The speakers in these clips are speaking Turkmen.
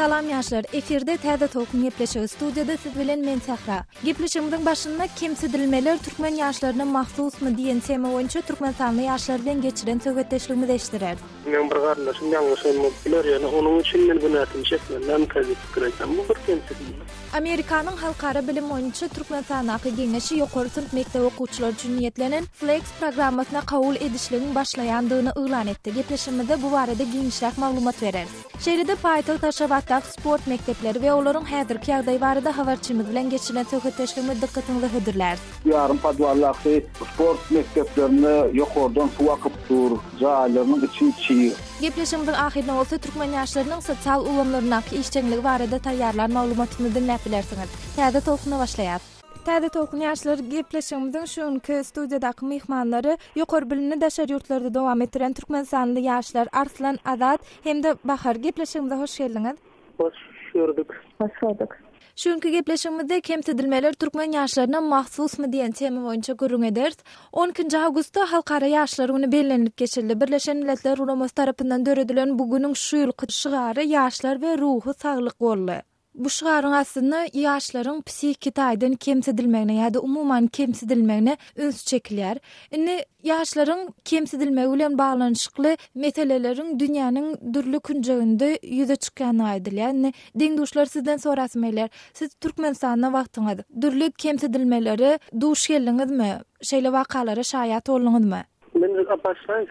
Salam ýaşlar, efirde Täze Tokun gepleşigi studiýada siz bilen men Sahra. Gepleşigimiziň başynda kemsidilmeler türkmen ýaşlaryna mahsusmy diýen tema boýunça türkmen sanly ýaşlar bilen geçiren söhbetdeşligimizi eşdirer. Men bir gardaşym ýalňyşymy biler, ýani onuň üçin men bu nätim çekmeden täze pikir aýtsam, bu bir kemsidilme. Amerikanyň halkara bilim boýunça türkmen sanaky geňeşi ýokary sınıf mekdep okuwçylary üçin niýetlenen Flex programmasyna kabul edişligini başlaýandygyny ýylan etdi. Gepleşigimizde bu barada giňişräk maglumat bereriz. Şeýlede paýtaxt Taşabatda sport mektepleri we olaryň häzirki ýagdaý barada habarçymyz bilen geçiren söhbetdeşligimizi dikkatinizi hödürler. Yarın padwallakly sport mekteplerini ýokardan suwakyp dur, jaýlarynyň içi çiýir. Gepleşigimiziň ahirine bolsa türkmen ýaşlarynyň sosial ulamlaryna işçilik barada taýýarlan maglumatyny dinläp bilersiňiz. Täze tokuna başlaýar. Täze Tokun ýaşlary gepleşigimiziň şuňky studiýadaky mehmanlary ýokary bilimli daşar ýurtlarda dowam etdiren türkmen sanly ýaşlar Arslan Azat hemde Bahar. Gepleşigimize hoş geldiňiz. Hoş gördük. Hoş gördük. Şuňky gepleşigimizde kemsidilmeler türkmen ýaşlaryna mahsusmy diýen tema boýunça gürrüň ederiz. 12 awgustda halkara ýaşlar güni bellenip geçirildi. Birleşen Milletler Uramasy tarapyndan döredilen bu günüň şu ýylky şygary ýaşlar we ruhy saglyk bolly. Bu şygaryň aslynda ýaşlaryň psihiki taýdan kemsidilmegine ýa-da umuman kemsidilmegine üns çekilýär. Indi ýaşlaryň kemsidilmegi bilen baglanyşykly meseleleriň dünýäniň dürli künjeginde ýüze çykýany aýdylýar. Indi deňdoşlar sizden sorasymylar. Siz Türkmenistanda wagtyňyz dürli kemsidilmeleri duş geldiňizmi? Şeýle wakalara şaýat boldyňyzmy? Men başlaýyn.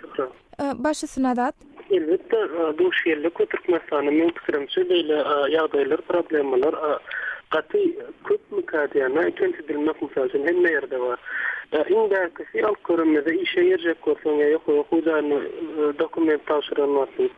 Başysyna dat. Elbette bu şeýle Türkmenistanyň men pikirimçe beýle ýagdaýlar, problemalar gaty köp mükadiýana kemsidilmek meselesi hemme ýerde bar. Indäki alk görünmede işe ýerjek bolsaň ýa hoýdan dokument taşyranmasy.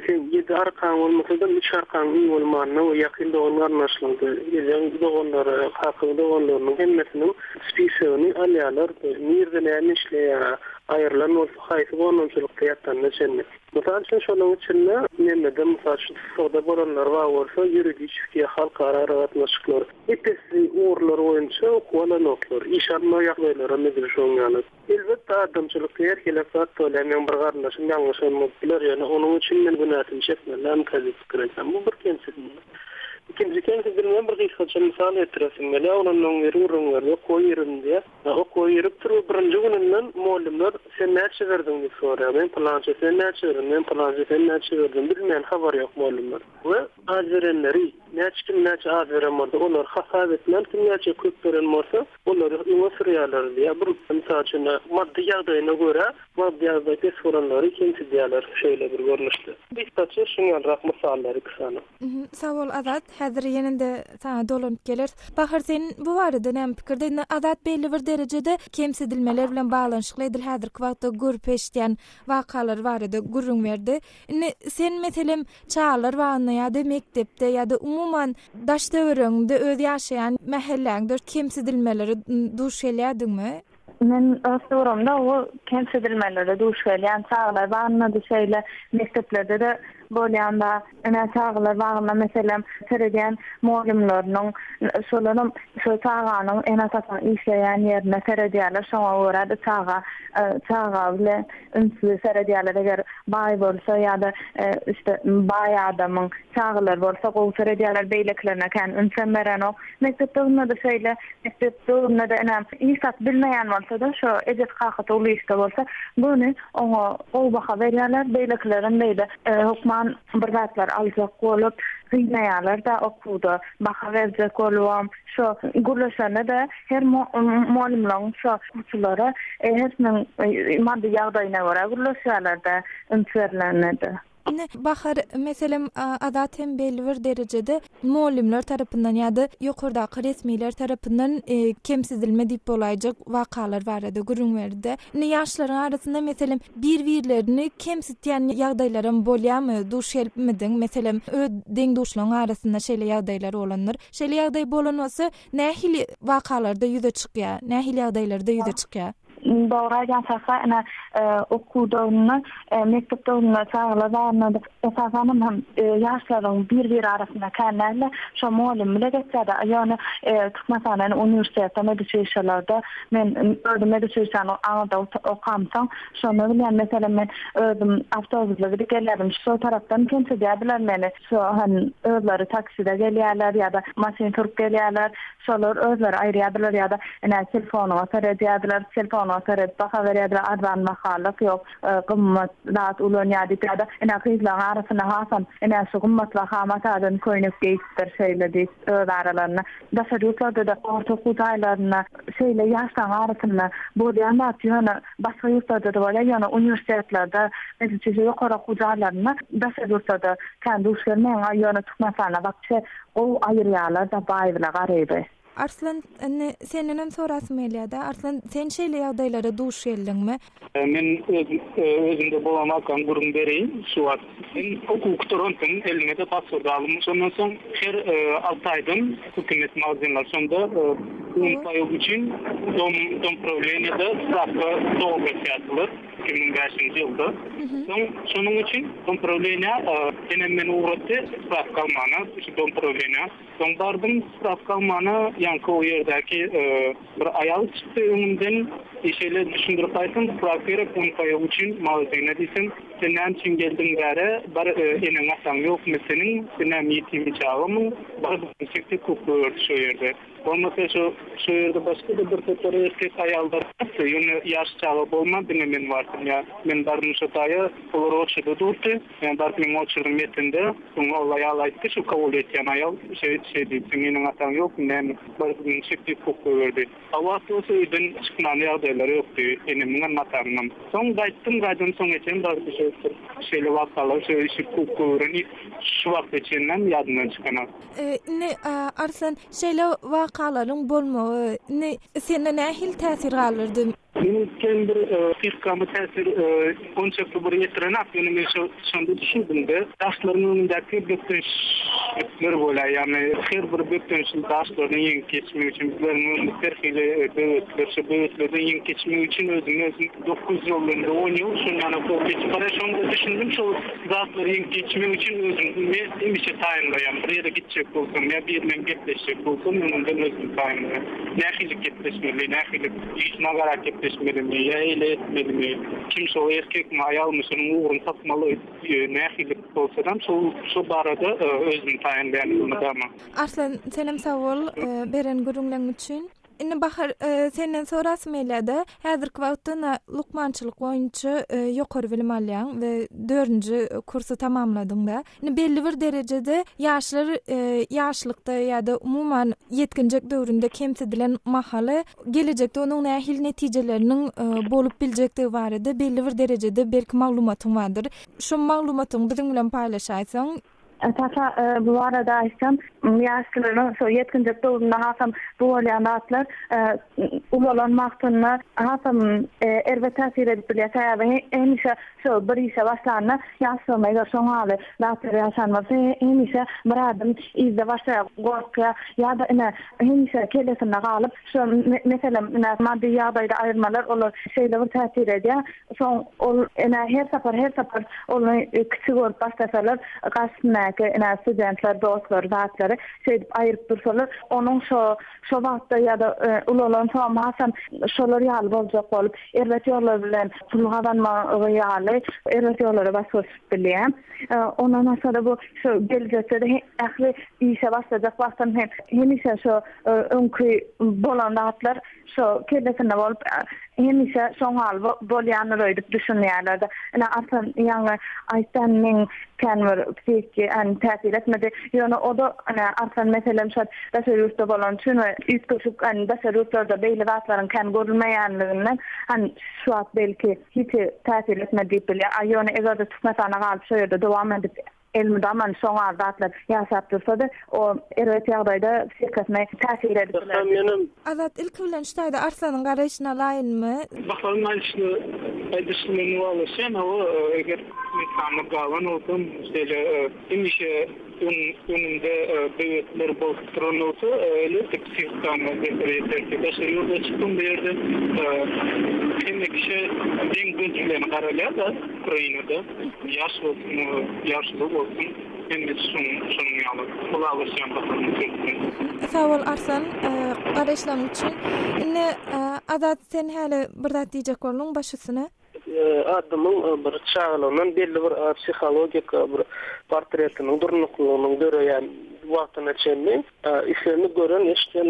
Sen 7 arkan bolmasa da 3 arkan bolmanyny we ýakynda onlar naşlandy. Ýa-da dogonlar, hakynda onlaryň hemmesiniň spesiýaly alýalar, nirden işleýär. Ayrılan olsa haýsy bolmamçylykda ýatdanna çenmek. Mesela şonuň üçin memede mesela soda boranlar var bolsa ýuridik fikiýa halkara aratnaşyklar. Epesli uğurlar boýunça okuwalanoklar. İş alma ýagdaýlara medil şoňany. Elbetde adamçylykda ýerkelek zatlaryň bir gardaşym ýalňyşymy biler, ýani onuň üçin men bu nätim çekmeden täze pikir aýtsam, bu bir kemsidilme. İkinci kemsidilme bir gysgaça misal etdiresiň gelýär. Onuň ýerüňleri koýyryndy. O koýyryp turup birinji günden muallimler sen näçe berdiň diýip soraýar. Men plança sen näçe berdim, men plança sen näçe berdim bilmeýän habar ýok muallimler. We azerenleri näçe azeren bolsa olar hasap etmän kim näçe köp beren bolsa olary ýa sürýärler diýip bir misal üçin maddi ýagdaýyna görä maddi ýagdaýda soranlary kemsidýärler şeýle bir görnüşde. Gysgaça şuňalrak misallar kysana. Sawol Azat, häzir ýeninde sana dolanyp geler. Bahar sen bu barada näme pikirde? Azat belli bir derejede kemsidilmeler bilen baglanyşykly edil häzirki wagtda görüp eşitýän wakalar barada gürrüň berdi. Sen meselem çağlar wagtynda ýa-da mektepde ýa-da umuman daş döwrüňde öz ýaşaýan mahalläňde kemsidilmeleri duş gelýärdiňmi? Men ösürümde o kemsidilmeleri duş gelýän çağlar wagtynda şeýle mekteplerde de bolýanda ene çağlar wagtynda meselem seredýän muallimleriň şolaryň şu çağanyň en asasyny işleýän ýerine seredýärler, şoňa görä de çağa bilen ünsüz seredýärler. Eger baý bolsa ýa-da işte baý adamyň çağlar bolsa gowy seredýärler beýleklerine kan ünsem beren ok. Mektepde da şeýle mektepde da ene isat bilmeýän bolsa da şu ejet kahyty uly işte bolsa bunu oňa gowy baha berýärler beýleklerin beýle hukman bir zatlar aljak bolup gynnaýarlar da okuwda baha berjek bolýar. Şu gurlaşana da her muallimlaryň şu okuwçylary hepsiniň maddi ýagdaýyna görä gurlaşýarlar da ünsürlenýär. Bahar meselem Azat hem belli bir derecede muallimler tarapyndan ýa-da ýokardaky resmiler tarapyndan kemsidilme diýip bolaýjak wakalar barada gürrüň berdi. Ýaşlaryň arasynda meselem bir-birlerini kemsitýän ýagdaýlar bolýarmy? Duş gelipmidiň? Meselem deňdoşlaryň arasynda şeýle ýagdaýlar bolandyr. Şeýle ýagdaý bolan bolsa nähili wakalarda ýüze çykýar, nähili ýagdaýlarda ýüze çykýar? doğrayan saka ana okuduğunu mektuplarını sağlayanlar esasen hem yaşların bir arasında kanallar şu muallimle geçti yani tutmasan üniversitede medreselerde men medresesini anada okamsam sonra yani mesela men avtobüsle gelirim şu taraftan kimse diyebilir meni şu hani özleri takside geliyorlar ya da masin turup geliyorlar şolar özleri ayrıyadırlar ya da telefonuna sarıdıyadırlar telefonuna sarıp baka veriyorlar advan mahallık yok kımmat ulan ya da kızlar arasında hasan şu kımmat ve hamatadan koyunup geçtir şeyle değil aralarına da sarıyorlar da orta kutaylarına şeyle yaştan arasında bu diyanlar atıyor başka yurtlarda da var yani üniversitelerde mesela yukarı kutaylarına da sarıyorlar da kendi uşlarına yani tutmasana bak o ayrıyalar da bayıla garebe. Arslan senden sorasım eliyada. Arslan sen şeyle ýagdaýlara duş geldingmi? Men özümde bolamakan gurum bereyim. Şu var. Ben hukuktoruntum elime de pasport aldım. Ondan soň her 6 aýdan hökümet magazynlar sonda payı için dom problemiyada spravka doğru 2005 yılda. Sonun için dom problemiya denemen uğrattı spravka almana. Dom problemiya. Son bardım spravka almana yankı o yerdeki bir ayal çıktı önümden işeyle düşündürüp aytım spravkayla payı için magazyna diýsem senden için geldim gari bar enen asan yok mesenin senden yetimi çağımı bar bu şekilde hukuk şu yerde. Olmasa şu yerde başka da bir tutarı erkek ayallar yani yaş çağı bolma denemen vardım ya. Men bardım şu taya olur oçudu durdu. Yani bardım oçudu metinde sonra olay alaytı şu kabul etken ayal şey deyip senin asan yok men bardım şekilde hukuk verdi. Havası suydan çıkman ýagdaýlary yoktu. Enemin matarnam. Son gaýtdym soň eten bardy şeyle wakalar şey hukuk öwreni şu wagt içinden ýadymdan çykana. Arslan şeyle wakalaryň bolmagy senden nähil täsir galyrdy? Benim bir firkamı tesir konçaklı bir yetirenak yönümü şonda düşündüm de daşlarının önündeki gökdönüşler böyle yani her bir gökdönüşün daşlarının yeni geçmeyi için bizlerin terhiyle böğütlerden yeni geçmeyi için özüm 9 yıllarında 10 yıl sonra bu geçmara şonda düşündüm şu zatları yeni geçmeyi için özüm bir şey tayinlayam bir yere gidecek olsam ya bir yerden getleşecek olsam önümden özüm tayinlayam nehilik getleşmeli nehilik hiç nagarak getleşmeli ya eyle etmeli kimse o erkek mi ayal mı sonun uğrun satmalı nehilik olsadan şu barada özüm tayinlayan bunu da ama Arslan senem savol beren gurunglaň üçin Indi bahar senden sorasym elede. Häzirki wagtda lukmançylyk boýunça ýokary bilim alýan we 4-nji kursy tamamladyň-da. Indi belli bir derejede ýaşlar ýaşlykda ýa-da umuman ýetkinjek döwründe kemsedilen mahaly gelecekde onuň nähil netijeleriniň bolup biljekdigi barada belli bir derejede belki maglumatyň bardyr. Şu maglumatyň biziň bilen paýlaşaýsaň Tata bu arada istem yaşlıların yetkince doğumda hasam bu olanaklar ulaşmaktanlar hasam erbe tasir edip bilese ve enişe şu bir işe başlarına yaşlamayı son hali later yaşanması enişe biradım izde başa gorka ya da enişe kellesine kalıp şu mesela maddi yağdayda ayırmalar olur şeyler tasir ediyor son her sefer onu küçük olup başlasalar karşısına studentler, dostlar, zatları ayırıp dursalar, onun şu vaxtda ya da ulan sonra hasan şoları yalı bolacak olup, ervet yolları bilen pulgadanma yalı, ervet yolları basıp biliyem. Ondan sonra bu şu gelecekte de ahli işe başlayacak vaxtdan hem işe şu önkü bolan rahatlar şu kellesinde olup hem işe son hal bolyanlar öydüp düşünýärler. Artan ýa-ni aýtanyň kenwer psiki täsir etmedi. Ýöne o da artan meselem şat daşarýurda bolan üçin üýtgeşik daşarýurda beýle wagtlaryň ken görülmeýänliginden şu wagt belki hiç täsir etmedi bilýär. Ýöne egerde tutmasana galyp şu ýerde dowam edip elmudaman soň azatlar ýaşap dursa-da o erwet ýagdaýda şirketme täsir edip bilýär. Azat ilk bilen ştaýda Arslanyň garaşyna laýynmy? Bakalım aýdyşny aýdyşny bolsa o eger insanlar galan olsun, işte imişe önünde devletler bozduran olsa öyle sistemler getirip başarılı çıktım bir yerde hem kişi din güçlerini kararlar da Ukrayna'da yaşlı olsun hem de şunun yalı kulağlaşan bakalım. Sağ ol Arslan, qarşılamak için. Ne Azat sen hali bir zat diyecek bolun başysına? Adamın bir çağlanan belli bir psikologik bir portretinin durnuqluğunun döreyen wagtyna çenli işlerini gören eşten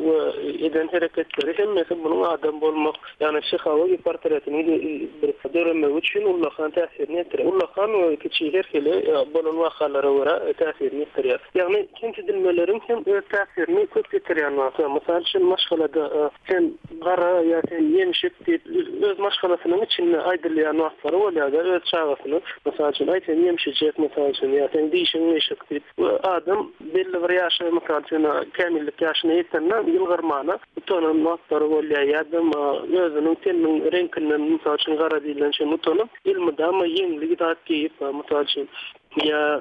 we eden hareketleri hemmesi bunun adam bolmak yani psikologik portretini bir döremek üçün ullahan täsirini etdirir. Ullahan kiçi herkele bolan wakalara göre täsirini etdirir. Yani kimse dilmelerin hem täsirini köp getirýän wagty. Mesela şu maşgalada sen gara ya sen yemşik diýip öz maşgalasynyň içinde aýdylýan wagtlary bolýar. Öz çağasyny mesela aýtan yemşijek mesela ya sen diýişiň eşik diýip adam belli bir ýaşa mesela kämillik ýaşyna ýetenden ýylgyrmana tonan wagtlary bolýar. Ýa-da özüniň teniniň renkinden mesela gara diýilen şonu tonup ilmide ama ýeňligi taýyp diýip mesela ya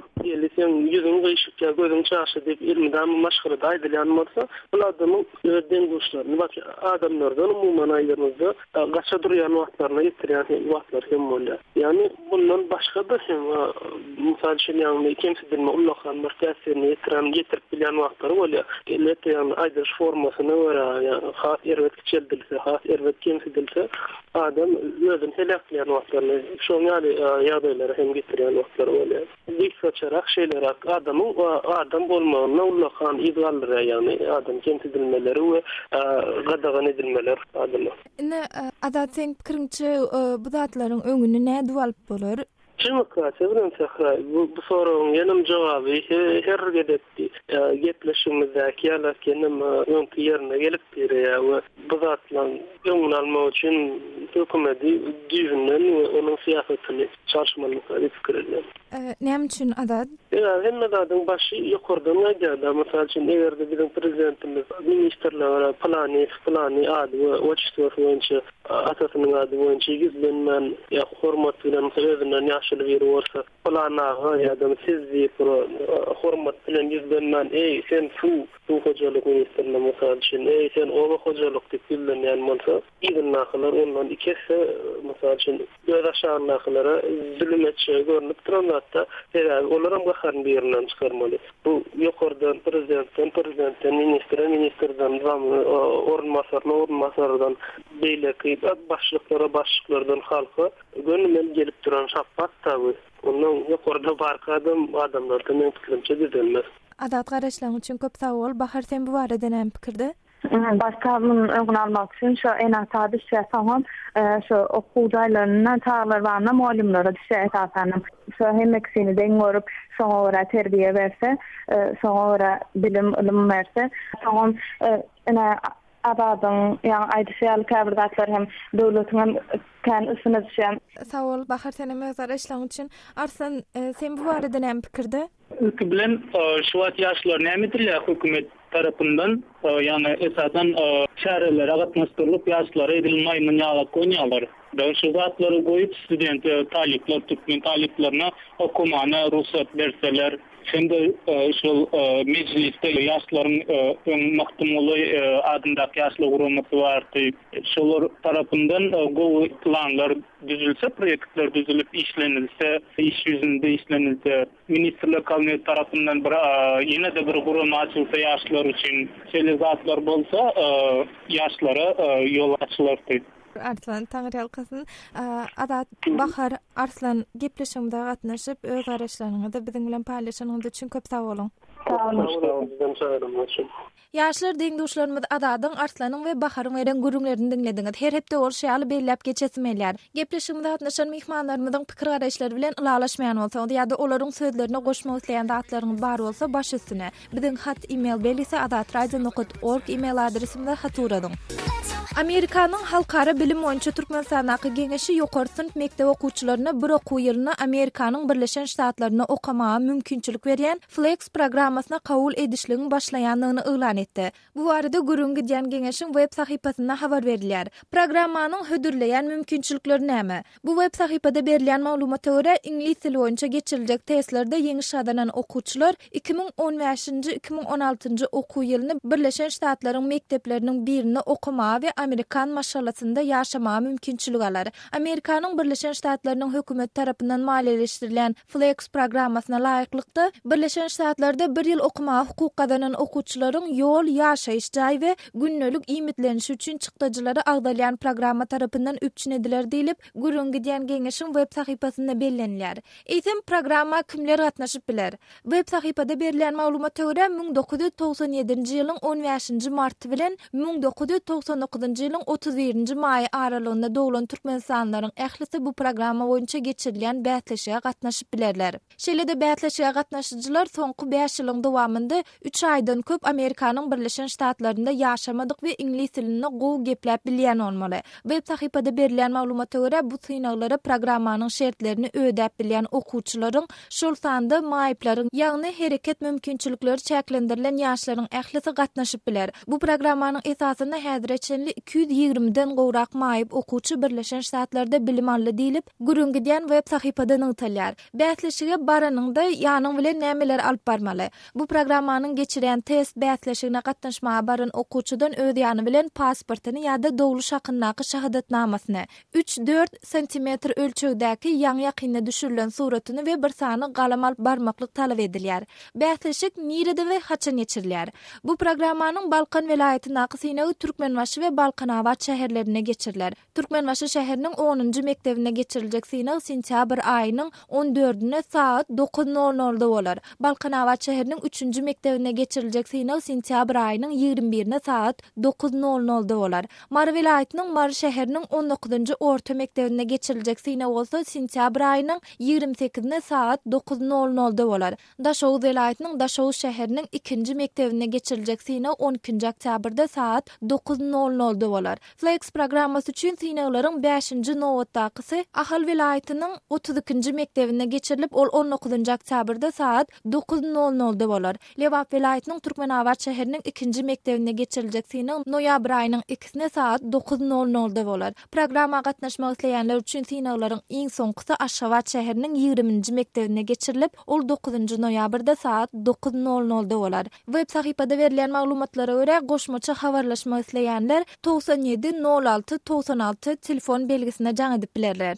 sen yüzün gıyışık ya gözün çarşı deyip ilmiden maşgırı da aydılyan varsa bu adamın özden kuşlarını bak adamlardan umuman aydırmızda kaça duruyan vaktlarına getiriyen vaktlar hem oluyor. Yani bundan başka da hem misal için yani kimse dilme Allah'ın bir tesirini getirip bilen vaktları oluyor. İllet yani aydırış formasını var ya has ervet küçeldilse has ervet kimse dilse adam özün helakleyen vaktlarını şu yani yağdayları hem getiriyen vaktları oluyor. Dikkaçarak şeyler adam bolmağına Allah'ın idgalları yani adam kentedilmeleri ve gadağın edilmeler adamı. Ne Azat sen pikirinçe bu zatların öňüne näde bolup bolar? Demokrasiya bilen sahra bu soruň ýanam jogaby her gedetdi. Gepleşigimizdäki ýalar kenem öňki ýerine gelip berýär we bu zatlaryň öňüni almak üçin hökümeti düýünden we onuň siýasatyny çarşmalyk fikirler. Näme üçin Azat? Hemme zadyň başy ýokardan aýdýar. Mesela üçin egerde bizim prezidentimiz ministrler plany ady we oçtýar boýunça atasynyň ady boýunça gizlenmän ýa hormat bilen sebäbinden ýaşyly bir bolsa planaga ýa-da siz diýip hormat bilen gizlenmän sen şu hojalyk ministrine mesela üçin sen oba hojalyk diýip bilýän bolsa ýygyň nakylar ondan ikisi mesela üçin öz aşağı-nakylara zulüm etjegi görünip duranlarda olaram gaharyn birinden çykarmaly. Bu ýokardan prezidentten ministerden ornmasardan beýleki başlyklardan halka gönülen gelip duran şappat taby. Ondan ýokarda barka adamlardan men pikirimçe didelmez. Azat garaşlaryň üçin köp sag bol. Bahar sen bu barada näme pikirde? Başkanın öňüne almak üçin şu en asady şeýsam şu okuwçylaryna taýlarlarna muallimlere düşýär şu hem eksini den görüp şoňa görä terbiýe berse, şoňa görä bilim berse, şoň abadan ýa-ni aýdyşýaly käbirdatlar hem döwletiň kan üstüne düşýän. Sag ol Bahar sen möhser işleň üçin. Arslan sen bu barada näme pikirde? Bilen şu wagt ýaşlar näme edilýär hökümet tarapyndan ýani esadan şäherlere gatnaşdyrylyp ýaşlara edilmeýän ýaly goýýarlar. Şu zatlary goýup student taýyplar türkmen taýyplaryna okumana ruhsat berseler şimdi şu mecliste ýaşlaryň mahkumuly adyndaky ýaşlyk gurumy bardy. Şolar tarapyndan gowy planlar düzülse, proyektler düzülüp işlenilse, iş ýüzünde işlenilse, ministrlik kabineti tarapyndan bir ýene de bir gurum açylsa ýaşlar üçin, şeýle zatlar bolsa ýaşlara ýol açylardy. Arslan taňry ýalkasyn Azat Bahar Arslan gepleşigimde gatnaşyp öz garaşlaryňy da biziň bilen paýlaşanyňyz üçin köp sag bolun. Ýaşlar deňdoşlarymyz Azatyň, Arslanyň we Baharyň eren gürüňlerini dinlediňiz. Her hepde ol şeýaly belläp geçesmeýär. Gepleşigimde gatnaşan mehmanlarymyzyň pikir garaşlary bilen ulalaşmaýan bolsa, ýa-da olaryň sözlerine goşmak isleýän zatlaryňyz bar bolsa baş üstüne. Biziň hat e-mail belisi azatradio.org e-mail adresimizde hat uradyň. Amerikanyň halkara bilim boýunça Türkmenistanaky geňeşi ýokary synp mekdep okuwçylaryna bir okuw ýylyna Amerikanyň Birleşen Ştatlaryna okamaga mümkinçilik berýän Flex program programmasyna kabul edişligini başlaýanlygyny elan etdi. Bu barada Gürüňki diýen geňeşiň web sahypasynda habar berilýär. Programmanyň hödürleýän mümkinçilikleri näme? Bu web sahypada berilýän maglumata görä ingliz tili boýunça geçiriljek testlerde ýeňi şadanan okuwçylar 2015-2016 okuw ýylyny Birleşen Ştatlaryň mekdepleriniň birini okumagy we Amerikan maşallasynda ýaşamagy mümkinçiligi alar. Amerikanyň Birleşen Ştatlarynyň hökümet tarapyndan maliýeleşdirilýän Flex programmasyna laýyklykda Birleşen Ştatlarda bir ýyl okumagy hukuk gazanan okuwçylaryň ýol, ýaşaýyş jaý we günnälik iýmitlenişi üçin çykdyjylary agdalýan programma tarapyndan üpçün ediler diýilip, Gürüňki diýen geňeşiň web sahypasynda bellenilýär. Eýsem programma kimler gatnaşyp biler? Web sahypada berilýän maglumata görä 1997-nji ýylyň 15-nji marty bilen 1999-njy ýylyň 31-nji maý aralygynda dowlan türkmenstanlaryň ählisi bu programma boýunça geçirilýän bätleşige gatnaşyp bilerler. Şeýle-de bätleşige gatnaşyjylar soňky 5 ýylyň dowamında 3 aýdan köp Amerikanyň Birleşen Ştatlarynda ýaşamadyk we ingliz tilini gowy gepläp bilýän bolmaly. Web sahypada berilýän maglumata görä bu synaglary programmanyň şertlerini ödäp bilýän okuwçylaryň şol sanda maýyplaryň ýagny hereket mümkinçilikleri çäklendirilen ýaşlaryň ählisi gatnaşyp biler. Bu programmanyň esasynda häzirçenli 220-den gowrak maýyp okuwçy Birleşen Ştatlarda bilim aldy diýilip, Gürüňki diýen web sahypada nytalýar. Bätleşige baranyňda ýanyň bilen nämeler alyp barmaly? Bu programmanyň geçiren test bätleşigine gatnaşmagy baran okuwçydan öz ýany bilen pasportyny ýa-da dowlu şakyndaky şahadatnamasyny, 3-4 sm ölçegdäki ýaňy ýakynda düşürilen suratyny we bir sany galam alyp barmaklyk talap edilýär. Bätleşik nirede we haçan geçirilýär? Bu programmanyň Balkan welaýatyndaky synagy Türkmenbaşy we Balkanawat şäherlerine geçiriler. Türkmenbaşy şäheriniň 10-njy mektebine geçiriljek synagy sentýabr aýynyň 14-nde saat 9:00-da bolar. Balkanawat şäheriniň 3-njy mektebine geçiriljek synagy sentýabr aýynyň 21-nde saat 9:00-da bolar. Mar welaýatynyň Mar şäheriniň 19-njy orta mektebine geçiriljek synagy bolsa sentýabr aýynyň 28-nde saat 9:00-da bolar. Daşow welaýatynyň Daşow şäheriniň 2-nji mektebine geçiriljek synagy 12-nji oktýabrda saat 9:00-da bolar. Flex programmasy üçin synaglaryň 5-nji nowatdakysy Ahal welaýatynyň 32-nji mektebine geçirilip, ol 19-nji oktýabrda saat 9:00-da bolar. Lewap welaýatynyň Türkmenawat şäheriniň 2-nji mektebine geçiriljek synagy noýabr aýynyň 2-sinde saat 9:00-da bolar. Programma gatnaşmak isleýänler üçin synaglaryň iň soňkysy Aşgabat şäheriniň 20-nji mektebine geçirilip, ol 9-njy noýabrda saat 9:00-da bolar. Web sahypada berilýän maglumatlara görä goşmaça habarlaşmak isleýänler 97 06 96 telefon belgisine jaň edip bilerler.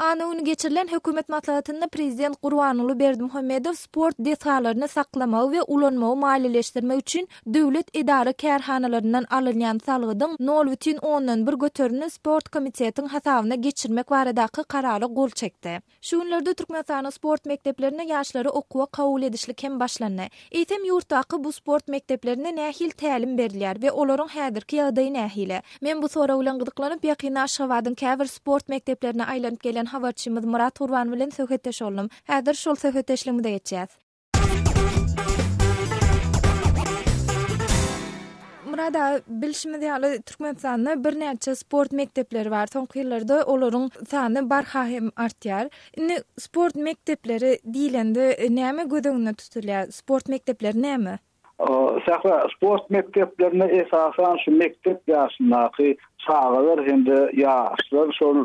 Anyny geçirilen hökümet maslahatynda Prezident Gurbanuly Berdimuhammedow sport detalaryny saklamagy we ulanmagy maliýeleşdirmek üçin döwlet edara kärhanalaryndan alynýan salgydyň 0,1 götürünü sport komitetiň hasabyna geçirmek baradaky karary gol çekdi. Şu günlerde Türkmenistanyň sport mekteplerine ýaşlary okuwa kabul edişlik hem başlandy. Eýsem ýurtdaky bu sport mekteplerine nähil tälim berilýär we olaryň häzirki ýagdaýy nähile? Men bu sora bilen gydyklanyp ýakyna Aşgabatyň käbir sport mekteplerine aýlanyp gelen habarçymyz Murat Gurban bilen söhbetdeş oldum. Häzir şol söhbetdeşligimizde geçýäs. Murada bilişimiz ýaly Türkmenistanda bir näçe sport mektepleri bar. Soňky ýyllarda olaryň sany barhahym artýar. Indi sport mektepleri diýilende näme gödüňde tutulýar? Sport mektepleri näme? Sport mekteplerine esasen şu mektep ýaşyndaky çağlar hem-de ýaşlar şol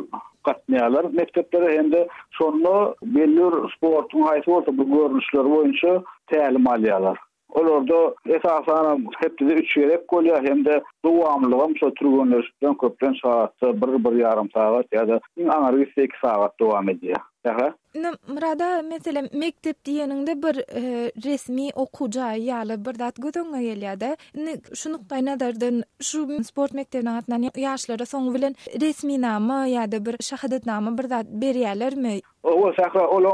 gatnaýarlar mekteplere hem-de şonu belli sportun haýsy bolsa bu görnüşleri boýunça tälim alýarlar. Olarda esasen hepsi 3 gerek bolýar hem-de dowamlygym şo türgünleşikden köpden saatda 1-1,5 saat ýa-da aňary 2 saat dowam edýär. Murada mesela mektep diýeninde bir resmi okuwjy ýaly bir dat gödüňe gelýär-de. Şunukdaý nazardan şu sport mektebine gatnan ýaşlara soň bilen resmi nama ýa-da bir şahadatnama bir dat berýärlermi? O sakra olan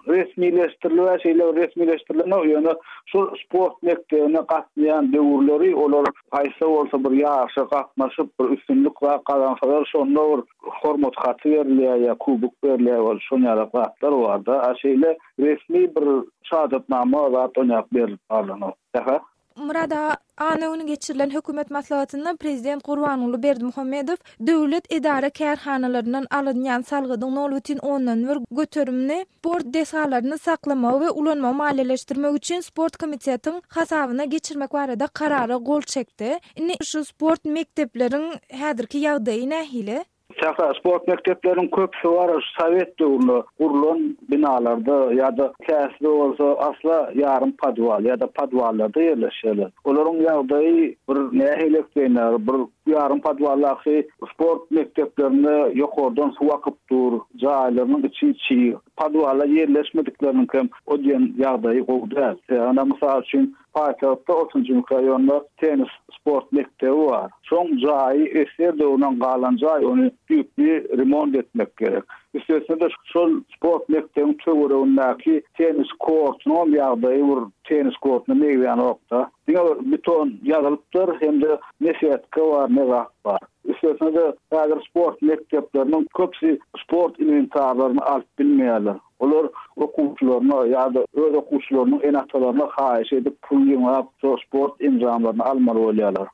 resmileştirilýär, şeýle resmileştirilýär. Ýöne şu sport mektebine gatnaýan döwürleri olar haýsy bolsa bir ýaşa gatnaşyp bir üstünlük kazansalar şonda bir hormat haty berilýär ýa kubok berilýär, şoňa gatlar barda. Şeýle resmi bir şahadatnama we tonýak berilýär. Murada Anawyny geçirilen hökümet maslahatynda prezident Gurbanuly Berdimuhammedow döwlet edara kärhanalarynyň alynýan salgydyň 0,10 götürümni sport desalaryny saklamagy we ulanma maliýeleşdirmek üçin sport komitetiň hasabyna geçirmek barada karara gol çekdi. Indi şu sport mektepleriň häzirki ýagdaýy nähili? Şahsa sport mekteplerinin köpüsü var, Sovet döwründe kurulan binalarda ya da käsli olsa asla yarım padwal ya da padwallarda yerleşýärler. Olaryň ýagdaýy bir nähilek diýenler, bir yarım padwallary sport mekteplerinde ýokardan su akypdyr, jaýlaryň içi padwala yerleşmediklerini hem o diýen ýagdaýy gowdar. Ana mysal üçin Paýtagtda 30-njy raýonda tenis sport mektebi var. Şoň jaýy eser döwründen galan jaý, ony büyük bir remont etmek gerek. Üstesinde şol sport mektebiň töweregindäki tenis kortunyň ýagdaýy bir tenis kortuny meýan okda. Diňe beton ýazylypdyr, hemde nesetka var, ne var. Üstesinde häzir sport mektepleriniň köpsi sport inventarlaryny alyp bilmeýärler. Olar okuwçylaryna ýa-da öz okuwçylarynyň enatalaryna haýyş edip pul ýyňap sport imzalaryny almaly bolýarlar.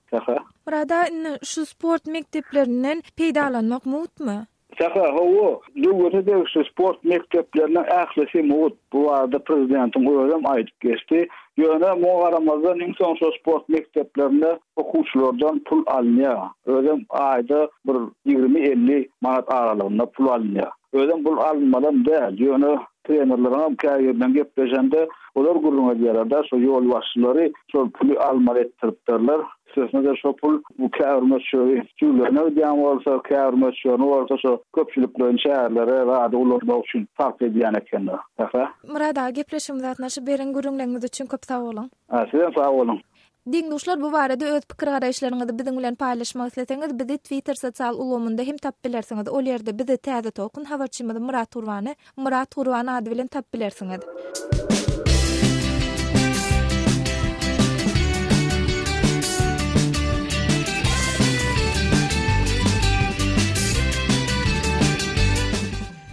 Burada şu sport mekteplerinin peýdalanmak mutmy? Şaka hawa döwlete de şu sport mekteplerine ählisi mut. Bu arada prezidentin özüm aýdyp geçdi. Ýöne mogaramazdan insan şu sport mekteplerine okuwçylardan pul alınýar. Özüm aýda bir 20-50 manat aralygynda pul alınýar. Özüm pul alınmadan däl. Ýöne trenerlerine käýerden gepleşende olar gurrun edýärler, şu ýol başçylary şu pulu almaly etdiripdirler. Sözünde şu pul bu käwrme şöýü tüýlerine diýen bolsa käwrme şöýü bolsa şu köpçüliklerin şäherlere we ulanmak üçin sarf edýän ekenler. Murada gepleşim zatnaşy beren gurrunlaryňyz üçin köp sag bolun. Size sag bolun. Diňduşlar bu barada öz pikir garaýşlaryňyzy biziň bilen paýlaşmak isleseňiz, bizi Twitter sosial ulgamynda hem tap bilersiňiz. Ol ýerde bizi täze tokun habarçymyzy Murat Gurban ady bilen tap bilersiňiz.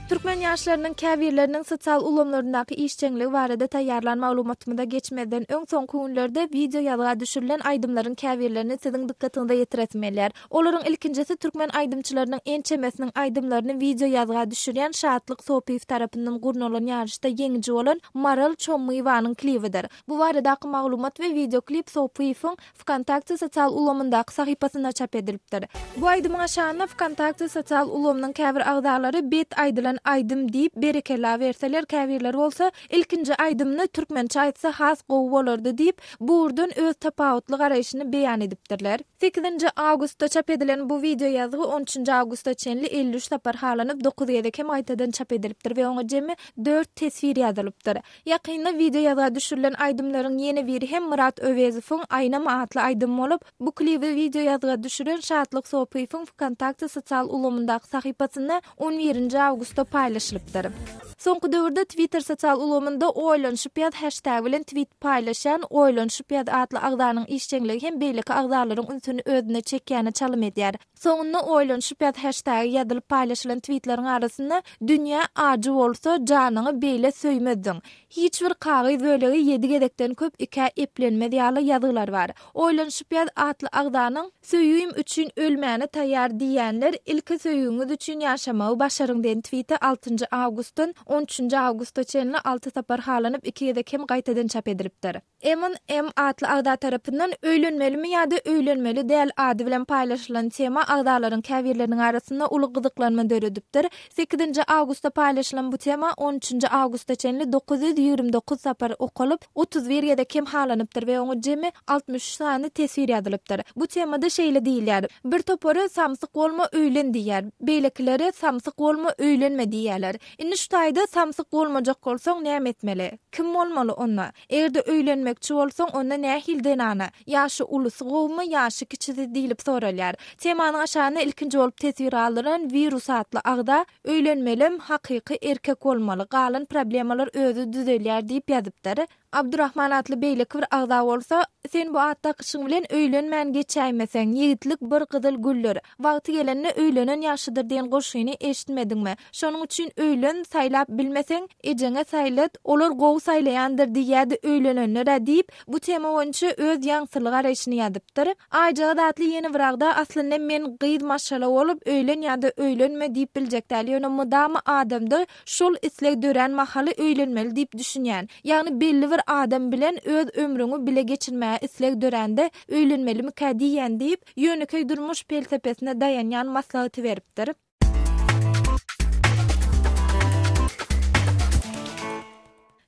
Türkmen ýaşlarynyň käbirleriniň sosial ulamlaryndaky işçiligi barada taýýarlan maglumatymyda geçmeden öň soňky günlerde video ýazyga düşürilen aýdymlaryň käbirlerini siziň dikkatiňize ýetiretmelär. Olaryň ilkinjisi türkmen aýdymçylarynyň en çemesiniň aýdymlaryny video ýazyga düşürýän Şatlyk Sopiýew tarapyndan gurnulan ýarşda ýeňji bolan Maral Çomyýwanyň klibidir. Bu baradaky maglumat we video klip Sopiýewiň Wkontakte sosial ulamyndaky sahypasyna çap edilipdir. Bu aýdymyň aşagyna Wkontakte sosial ulamynyň käbir agdalary bet aýdylan aýdym diýip berekela berseler, käbirler bolsa ilkinji aýdymny türkmençe aýtsa has gowy bolardy diýip burdan öz tapawutly garaýşyny beýan edipdirler. 8-nji awgustda çap edilen bu video ýazgy 13-nji awgustda çenli 53 tapar halanyp 9 ýerdekem aýtadan çap edilipdir we oňa jemi 4 tesvir ýazylypdyr. Ýakynda video ýazyga düşürilen aýdymlaryň ýene biri hem Murat Öwezowyň Aýnama atly aýdym bolup, bu klibi video ýazyga düşüren Şatlyk Sopiýewiň Wkontakte sosial ulamyndaky sahypasyna 11-nji awgustda paýlaşylypdyr. Soňky döwürde Twitter sosial ulamynda oýlanşyp hashtag bilen tweet paýlaşan oýlanşyp atly agdanyň işçiligi hem beýleki agdalaryň ünsüni özüne çekýäni çalym edýär. Soňunda oýlanşyp hashtag ýazylyp paýlaşylan tweetleriň arasynda dünýä ajy bolsa janyňy beýle söýmedin. Hiç bir kagyz bölegi 7 gedekden köp ika eplenmedi ýaly ýazylar bar. Oýlanşyp atly agdanyň söýüüm üçin ölmäni taýýar diýenler ilki söýüňiz üçin ýaşamagy başaryň diýen tweeti 6-njy awgustdan 13-nji awgustda çenli 6 tapar halanyp 2 ýerdekem gaýtadan çap edilipdir. M atly agda tarapyndan öýlenmelimi ýa-da öýlenmeli däl ady bilen paýlaşylan tema agdalaryň käbirleriniň arasynda uly gyzyklanma döredipdir. 8-nji awgustda paýlaşylan bu tema 13-nji awgustda çenli 929 tapar okulyp 31 ýerdekem halanypdyr we oňa jemi 63 sany tesvir ýazylypdyr. Bu temada şeýle diýilýär: bir topary samsyk bolma öýlen diýär, beýlekleri samsyk bolma öýlenme diýerler. Indi şu taýda samsyk bolmajak bolsaň näme etmeli? Kim bolmaly onda? Egerde öýlenmekçi bolsaň onda nähil denana? Ýaşy ulusy gowmy, ýaşy kiçidi diýilip soralýar. Temanyň aşagyna ilkinji bolup tesvir alynan virus atly agda öýlenmelim hakyky erkek bolmaly, galan problemalar özü düzelýär diýip ýazypdyr. Abdurrahman atly beýlik bir agda bolsa, sen bu atda kışyň bilen öýlenmän geçäýmeseň, ýigitlik bir gyzyl güller. Wagty gelende öýlenen ýaşydyr diýen goşgyny eşitmediňmi? Şonuň üçin öýlen saýlap bilmeseň, ejeňe saýlat, olar gowy saýlaýandyr diýýärdi öýlenenler diýip, bu tema boýunça öz ýaňsylyk araýşyny ýadypdyr. Aýjaga datly ýeni bir agda aslynda men gyd maşala bolup öýlen ýa-da öýlenme diýip biljekdäli ýöne mudamy adamda şol isleg dören mahaly öýlenmeli diýip düşünýän. Ýagny belli bir adam bilen öz ömrüňi bile geçirmäge isleg dörende öýlenmelimi diýen diýip ýöneköý durmuş felsefesine dayanýan maslahaty beripdir.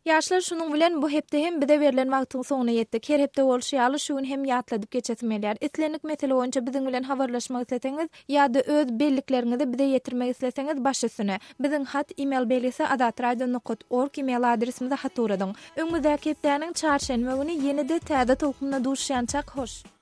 Yaşlar şunun bilen bu hepde hem bide verilen wagtyň soňuna ýetdik. Her hepde bolşýaly şuň hem ýatladyp geçetmelär. Islenlik mesele boýunça biziň bilen habarlaşmak isleseňiz ýa-da öz belliklerinizi bide ýetirmek isleseňiz başysyny biziň hat e-mail belgisi adatradio.org e-mail adresimizde hat uradyň. Öňümüzdäki hepdäniň çarşenbe güni ýenide täze tolkunna duşýançak hoş.